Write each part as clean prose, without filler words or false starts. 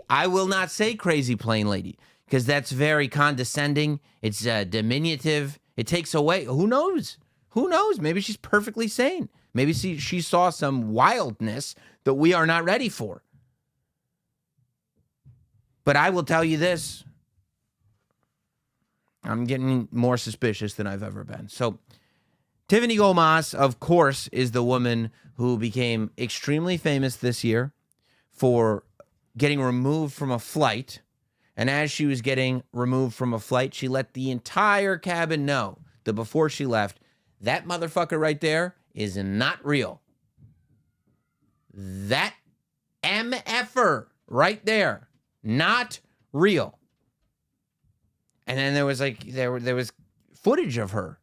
I will not say crazy plane lady because that's very condescending. It's diminutive. It takes away. Who knows? Who knows? Maybe she's perfectly sane. Maybe she saw some wildness that we are not ready for. But I will tell you this. I'm getting more suspicious than I've ever been. So Tiffany Gomas, of course, is the woman who became extremely famous this year for getting removed from a flight. And as she was getting removed from a flight, she let the entire cabin know that before she left, that motherfucker right there is not real. That MFer right there, not real. And then there was there was footage of her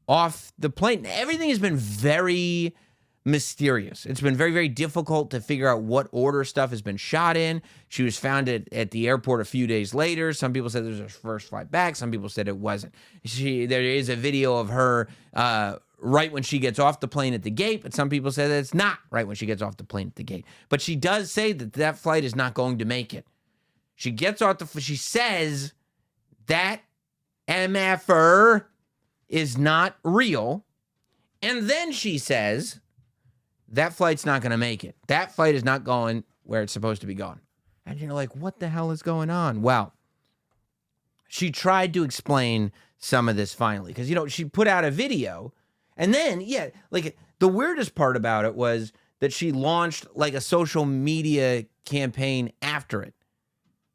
off the plane. Everything has been very mysterious. It's been very, very difficult to figure out what order stuff has been shot in. She was found at the airport a few days later. Some people said it was her first flight back. Some people said it wasn't. There is a video of her right when she gets off the plane at the gate, but some people say that it's not right when she gets off the plane at the gate. But she does say that that flight is not going to make it. She gets off she says that MFer is not real. And then she says that flight's not going to make it. That flight is not going where it's supposed to be going. And you're like, what the hell is going on? Well, she tried to explain some of this finally. Because, she put out a video. And then, the weirdest part about it was that she launched a social media campaign after it.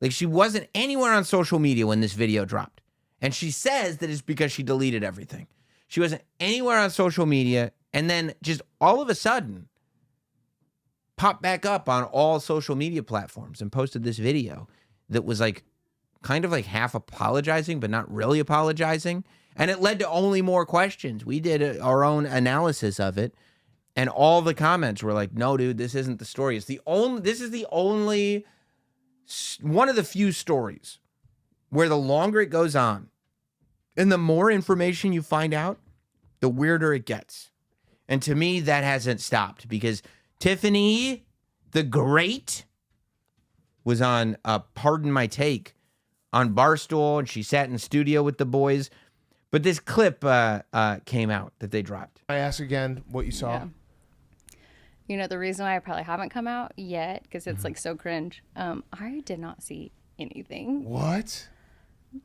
She wasn't anywhere on social media when this video dropped. And she says that it's because she deleted everything. She wasn't anywhere on social media. And then just all of a sudden, popped back up on all social media platforms and posted this video that was kind of half apologizing, but not really apologizing. And it led to only more questions. We did our own analysis of it. And all the comments were like, no, dude, this isn't the story. This is the only one of the few stories where the longer it goes on and the more information you find out, the weirder it gets. And to me, that hasn't stopped because Tiffany the Great was on Pardon My Take on Barstool, and she sat in the studio with the boys. But this clip came out that they dropped. I ask again what you saw. Yeah. The reason why I probably haven't come out yet, because it's so cringe, I did not see anything. What?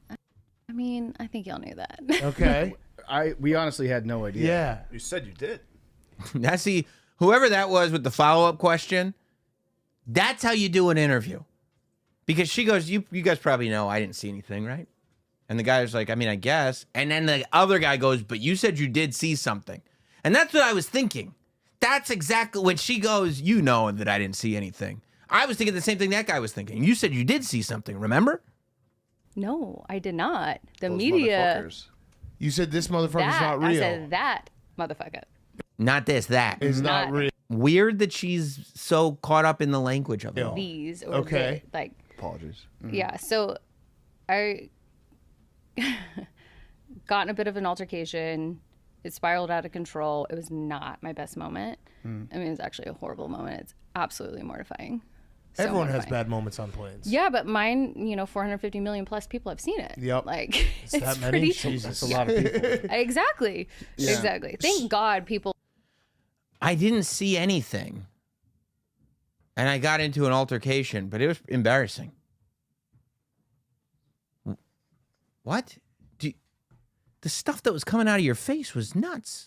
I mean, I think y'all knew that. Okay. We honestly had no idea. Yeah. You said you did. Now, see, whoever that was with the follow-up question, that's how you do an interview. Because she goes, you guys probably know I didn't see anything, right? And the guy's like, I mean, I guess. And then the other guy goes, but you said you did see something. And that's what I was thinking. That's exactly when she goes, you know that I didn't see anything. I was thinking the same thing that guy was thinking. You said you did see something, remember? No, I did not. The Those media. motherfuckers. You said this motherfucker's not real. I said that motherfucker. Not this, that. It's not real. Weird that she's so caught up in the language of it all. These. Or Okay. Apologies. Yeah, so I got in a bit of an altercation. It spiraled out of control. It was not my best moment. I mean, it was actually a horrible moment. It's absolutely mortifying. So Everyone has mortifying. bad moments on planes. Yeah, but mine, 450 million plus people have seen it. Yep. It's that many? pretty. Jesus. That's a lot of people. Exactly. Yeah. Exactly. Thank God people. I didn't see anything. And I got into an altercation, but it was embarrassing. What? The stuff that was coming out of your face was nuts.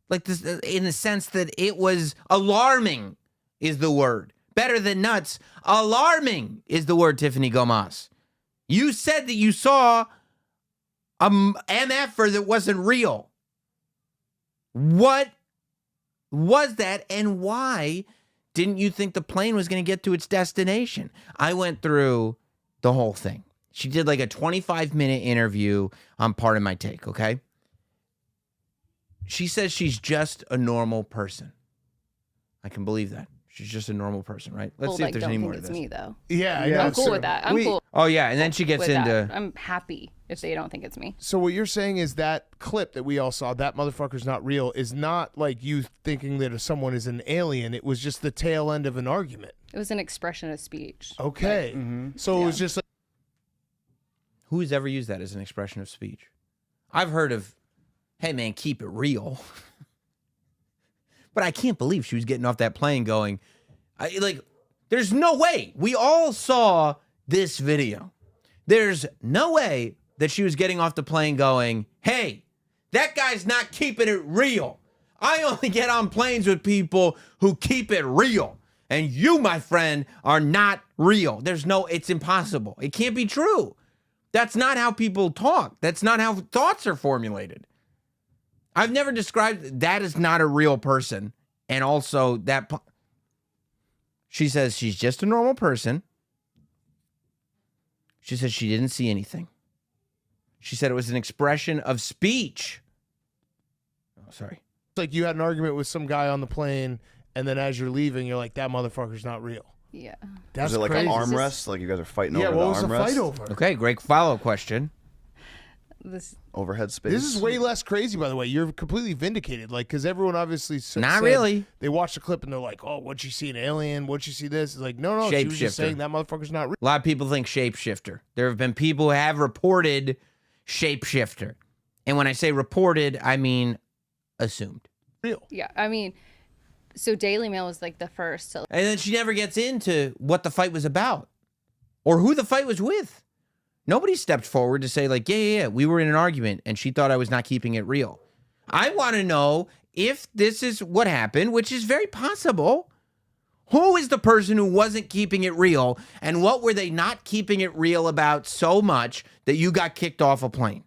This, in the sense that it was alarming is the word. Better than nuts. Alarming is the word, Tiffany Gomas. You said that you saw a MFer that wasn't real. What was that, and why didn't you think the plane was going to get to its destination? I went through the whole thing. She did a 25-minute interview on Pardon My Take, okay? She says she's just a normal person. I can believe that. She's just a normal person, right? Let's see if there's any more of this. It's me though. Yeah, I'm cool with that. I'm cool. Oh, yeah, and then she gets with into... that. I'm happy if they don't think it's me. So what you're saying is that clip that we all saw, that motherfucker's not real, is not like you thinking that someone is an alien. It was just the tail end of an argument. It was an expression of speech. Okay. So it was just like, Who's ever used that as an expression of speech? I've heard of, hey man, keep it real. But I can't believe she was getting off that plane going, there's no way. We all saw this video. There's no way that she was getting off the plane going, hey, that guy's not keeping it real. I only get on planes with people who keep it real. And you, my friend, are not real. It's impossible. It can't be true. That's not how people talk. That's not how thoughts are formulated. I've never described that as not a real person. And also she says she's just a normal person. She says she didn't see anything. She said it was an expression of speech. Oh, sorry. it's like you had an argument with some guy on the plane, and then as you're leaving, you're like, that motherfucker's not real. Yeah. That's Was it like crazy. an armrest? Like you guys are fighting Yeah, over what the was the armrest? fight over? Okay, great follow-up question. This Overhead space. This is way less crazy, by the way. You're completely vindicated, like, because everyone obviously Not said- really. They watched the clip and they're like, "Oh, what'd you see? An alien? What'd you see? This?" It's like, no, she was just Shapeshifter. saying that motherfucker's not real. A lot of people think shapeshifter. There have been people who have reported shapeshifter. And when I say reported, I mean assumed. Real. yeah, I mean, so Daily Mail was like the first to And then she never gets into what the fight was about or who the fight was with. Nobody stepped forward to say, like, yeah, we were in an argument and she thought I was not keeping it real. I want to know if this is what happened, which is very possible. Who is the person who wasn't keeping it real, and what were they not keeping it real about so much that you got kicked off a plane?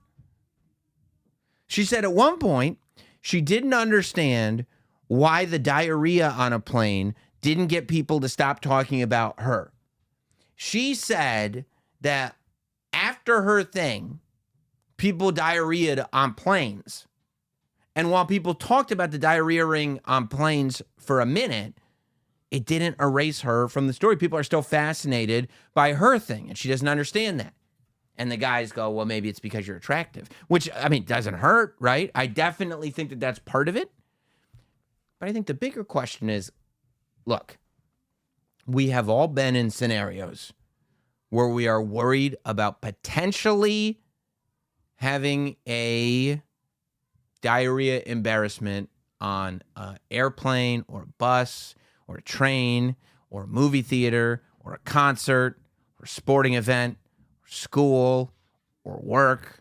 She said at one point she didn't understand why the diarrhea on a plane didn't get people to stop talking about her. She said that after her thing, people diarrheaed on planes. And while people talked about the diarrhea ring on planes for a minute, it didn't erase her from the story. People are still fascinated by her thing, and she doesn't understand that. And the guys go, well, maybe it's because you're attractive, which, I mean, doesn't hurt, right? I definitely think that that's part of it. But I think the bigger question is, look, we have all been in scenarios where we are worried about potentially having a diarrhea embarrassment on an airplane or a bus or a train or a movie theater or a concert or a sporting event or school or work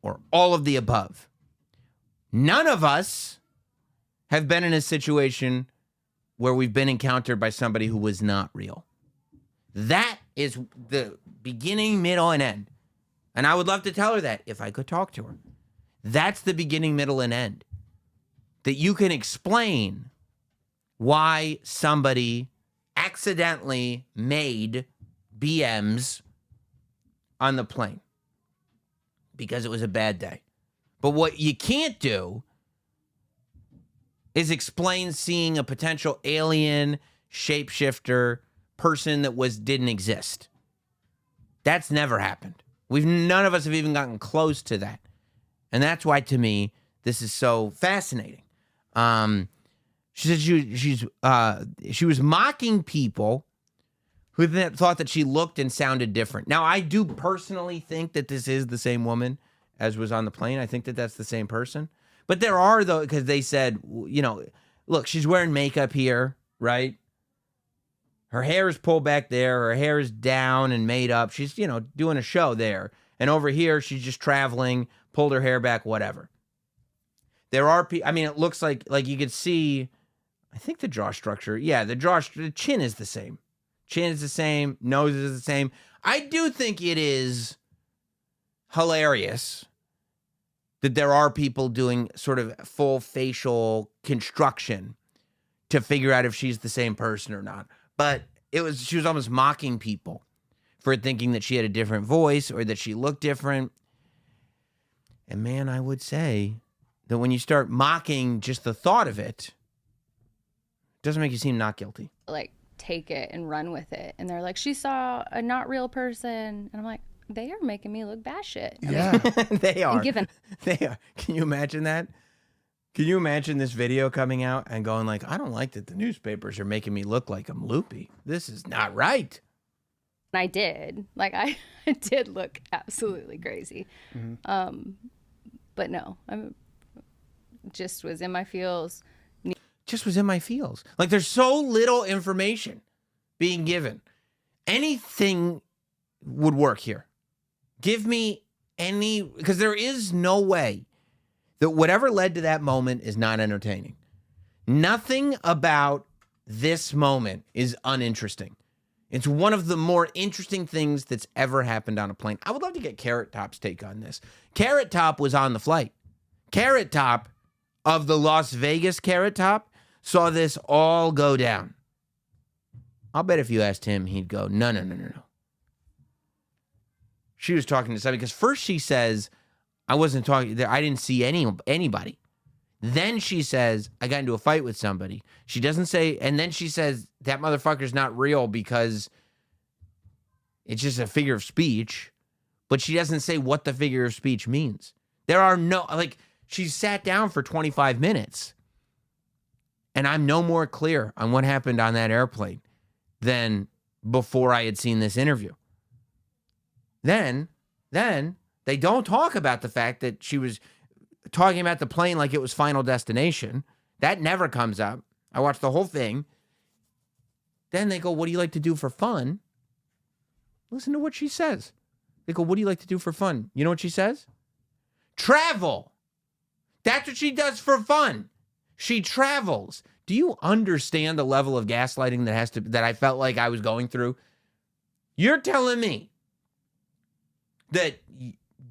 or all of the above. None of us have been in a situation where we've been encountered by somebody who was not real. That is the beginning, middle, and end. And I would love to tell her that if I could talk to her. That's the beginning, middle, and end. That you can explain why somebody accidentally made BMs on the plane because it was a bad day. But what you can't do is explain seeing a potential alien shapeshifter person that didn't exist. That's never happened. None of us have even gotten close to that. And that's why, to me, this is so fascinating. She said she was mocking people who thought that she looked and sounded different. Now, I do personally think that this is the same woman as was on the plane. I think that that's the same person. But there are, though, because they said, you know, look, she's wearing makeup here, right? Her hair is pulled back there. Her hair is down and made up. She's, doing a show there. And over here, she's just traveling, pulled her hair back, whatever. There are people, I mean, it looks like you could see, I think the jaw structure. Yeah, the chin is the same. Chin is the same. Nose is the same. I do think it is hilarious that there are people doing sort of full facial construction to figure out if she's the same person or not. But she was almost mocking people for thinking that she had a different voice or that she looked different. And man, I would say that when you start mocking just the thought of it, doesn't make you seem not guilty. like take it and run with it. And they're like, she saw a not real person. And I'm like, they are making me look bad shit. Yeah. They are. Given. They are. Can you imagine that? Can you imagine this video coming out and going like, I don't like that the newspapers are making me look like I'm loopy. This is not right. And I did. Like, I did look absolutely crazy. But no, I'm just was in my feels. Just was in my feels. Like there's so little information being given. Anything would work here. Give me any, because there is no way that whatever led to that moment is not entertaining. Nothing about this moment is uninteresting. It's one of the more interesting things that's ever happened on a plane. I would love to get Carrot Top's take on this. Carrot Top was on the flight. Carrot Top of the Las Vegas Carrot Top saw this all go down. I'll bet if you asked him, he'd go, no. She was talking to somebody because first she says, I wasn't talking, I didn't see anybody. Then she says, I got into a fight with somebody. She doesn't say, and then she says, that motherfucker's not real because it's just a figure of speech. But she doesn't say what the figure of speech means. There are no, like, she sat down for 25 minutes. And I'm no more clear on what happened on that airplane than before I had seen this interview. Then they don't talk about the fact that she was talking about the plane like it was Final Destination. That never comes up. I watched the whole thing. Then they go, what do you like to do for fun? Listen to what she says. They go, what do you like to do for fun? You know what she says? Travel. That's what she does for fun. She travels. Do you understand the level of gaslighting that I felt like I was going through? You're telling me that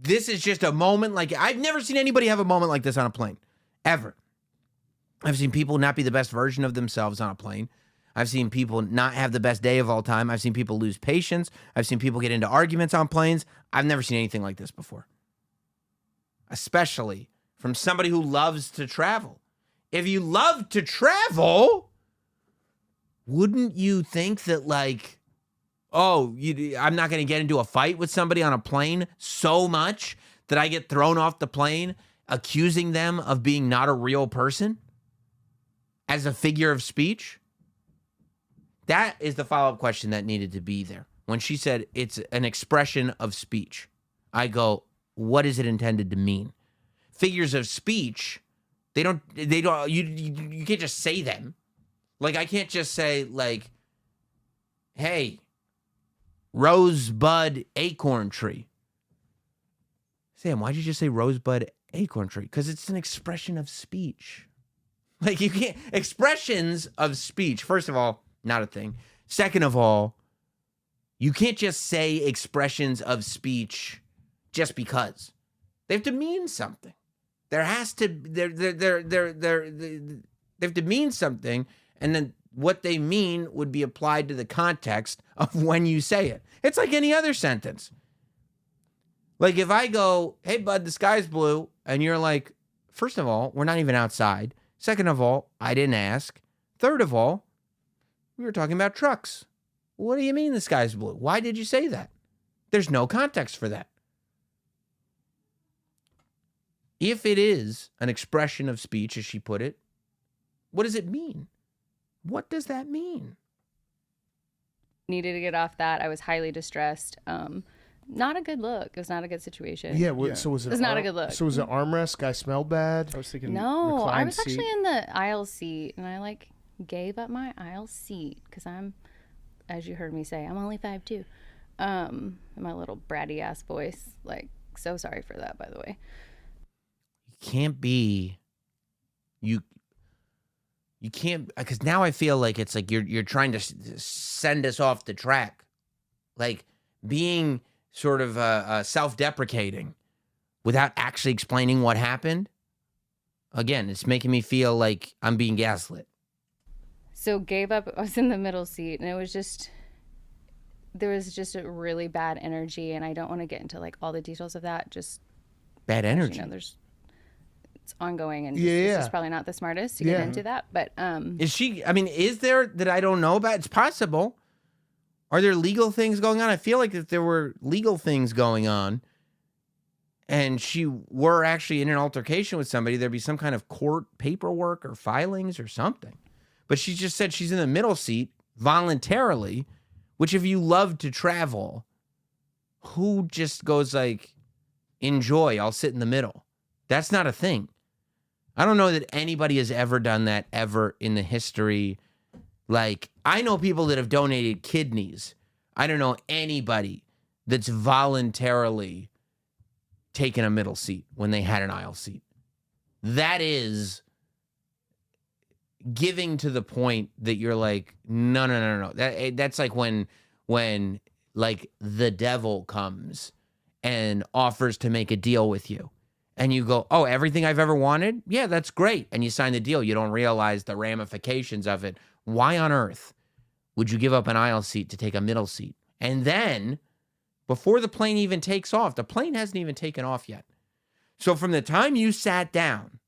this is just a moment like, I've never seen anybody have a moment like this on a plane, ever. I've seen people not be the best version of themselves on a plane. I've seen people not have the best day of all time. I've seen people lose patience. I've seen people get into arguments on planes. I've never seen anything like this before. Especially from somebody who loves to travel. If you love to travel, wouldn't you think that like, I'm not going to get into a fight with somebody on a plane so much that I get thrown off the plane accusing them of being not a real person as a figure of speech? That is the follow-up question that needed to be there. When she said it's an expression of speech, I go, what is it intended to mean? Figures of speech, you can't just say them. Like, I can't just say, like, hey, rosebud acorn tree. Sam, why'd you just say rosebud acorn tree? Because it's an expression of speech. Like, you can't, expressions of speech, first of all, not a thing. Second of all, you can't just say expressions of speech just because. They have to mean something. There has to, they have to mean something, and then what they mean would be applied to the context of when you say it. It's like any other sentence. Like if I go, hey, bud, the sky's blue, and you're like, first of all, we're not even outside. Second of all, I didn't ask. Third of all, we were talking about trucks. What do you mean the sky's blue? Why did you say that? There's no context for that. If it is an expression of speech, as she put it, what does it mean? What does that mean? Needed to get off that. I was highly distressed. Not a good look. It was not a good situation. Yeah. So was it? It was not a good look. So was it armrest? Guy smelled bad. I was thinking. No, I reclined was seat. actually in the aisle seat, and I like gave up my aisle seat because I'm, as you heard me say, I'm only 5'2". In my little bratty ass voice. Like, so sorry for that, by the way. Can't be, you can't, because now I feel like it's like you're trying to send us off the track, like being sort of self-deprecating without actually explaining what happened. Again, it's making me feel like I'm being gaslit. So gave up. I was in the middle seat, and it was just, there was just a really bad energy, and I don't want to get into like all the details of that. Just Bad energy. you know, it's ongoing, and Yeah. this is probably not the smartest to get into that. But Is she? I mean, is there that I don't know about? It's possible. Are there legal things going on? I feel like if there were legal things going on and she were actually in an altercation with somebody, there'd be some kind of court paperwork or filings or something. But she just said she's in the middle seat voluntarily, which if you love to travel, who just goes like, enjoy, I'll sit in the middle? That's not a thing. I don't know that anybody has ever done that ever in the history. Like, I know people that have donated kidneys. I don't know anybody that's voluntarily taken a middle seat when they had an aisle seat. That is giving to the point that you're like, no. That's like when like the devil comes and offers to make a deal with you. And you go, oh, everything I've ever wanted? Yeah, that's great. And you sign the deal. You don't realize the ramifications of it. Why on earth would you give up an aisle seat to take a middle seat? And then, before the plane even takes off, the plane hasn't even taken off yet. So from the time you sat down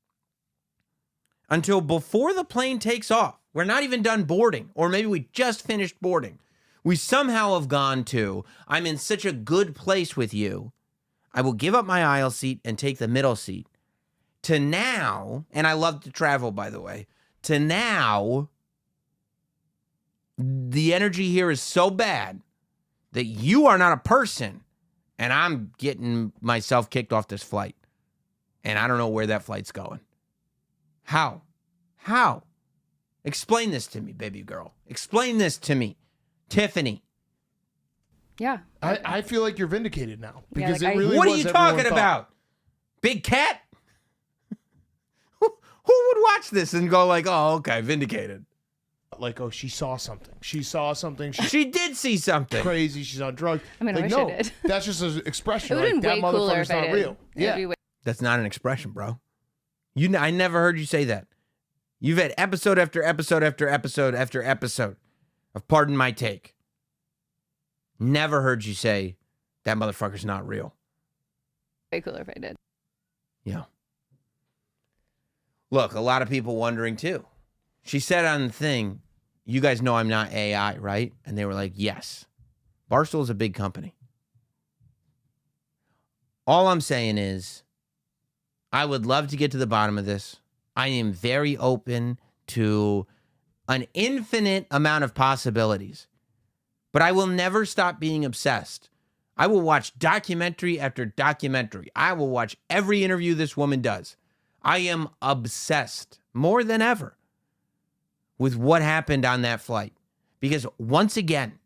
until before the plane takes off, we're not even done boarding, or maybe we just finished boarding. We somehow have gone to, I'm in such a good place with you, I will give up my aisle seat and take the middle seat, to now, and I love to travel, by the way, to now, the energy here is so bad that you are not a person, and I'm getting myself kicked off this flight. And I don't know where that flight's going. How? Explain this to me, baby girl. Explain this to me, Tiffany. Yeah. I feel like you're vindicated now Yeah, because like it really What are was you everyone talking thought. about? Big Cat? Who would watch this and go like, oh, okay, vindicated? Like, oh, she saw something. She saw something. She's She did see something. crazy. She's on drugs. I mean, I like, wish no, I did. that's just an It expression. would have Like, been that way cooler motherfucker's if I not did. real. It'd Yeah. be way- That's not an expression, bro. I never heard you say that. You've had episode after episode after episode after episode of Pardon My Take. Never heard you say that motherfucker's not real. way cooler if I did. Yeah. Look, a lot of people wondering too. She said on the thing, you guys know I'm not AI, right? And they were like, yes. Barstool is a big company. All I'm saying is, I would love to get to the bottom of this. I am very open to an infinite amount of possibilities, but I will never stop being obsessed. I will watch documentary after documentary. I will watch every interview this woman does. I am obsessed more than ever with what happened on that flight, because once again,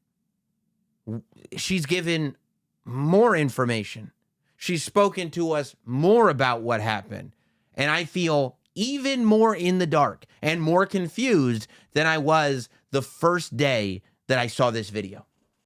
she's given more information. She's spoken to us more about what happened. And I feel even more in the dark and more confused than I was the first day that I saw this video.